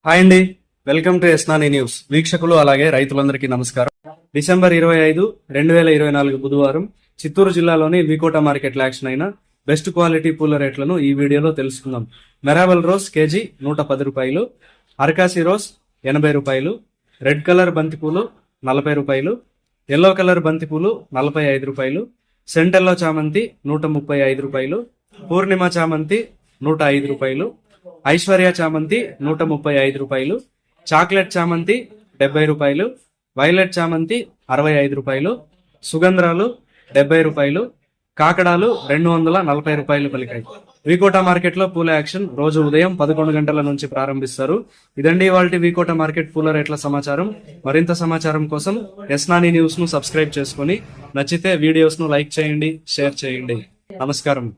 Hi అండి, welcome to ఎస్నాని news. వీక్షకులు అలాగే రైతులందరికీ నమస్కారం. డిసెంబర్ 25, 2024 బుధవారం చిత్తూరు జిల్లాలోని వికోట మార్కెట్ యాక్షన్ అయిన బెస్ట్ క్వాలిటీ పూల రేట్లను ఈ వీడియోలో తెలుసుకుందాం. మెరాబల్ రోజ్ కేజీ 110 రూపాయలు, అరకాసి రోజ్ 80 రూపాయలు, రెడ్ కలర్ బంతిపూలు 40 రూపాయలు, ఎల్లో కలర్ బంతిపూలు 45 రూపాయలు, సెంటెల్లో చామంతి 135 రూపాయలు, పూర్ణిమ చామంతి 105 రూపాయలు, ఐశ్వర్య చామంతి 135 రూపాయలు, చాక్లెట్ చామంతి 70 రూపాయలు, వైలెట్ చామంతి 65 రూపాయలు, సుగంధ్రాలు 70 రూపాయలు, కాకడాలు 240 రూపాయలు పలికాయి. వికోట మార్కెట్ లో పూల యాక్షన్ రోజు ఉదయం 11 గంటల నుంచి ప్రారంభిస్తారు. ఇదండి ఇవాల్టి వికోట మార్కెట్ పూల రేట్ల సమాచారం. మరింత సమాచారం కోసం ఎస్నాని న్యూస్ ను సబ్స్క్రైబ్ చేసుకుని నచ్చితే వీడియోస్ ను లైక్ చేయండి, షేర్ చేయండి. నమస్కారం.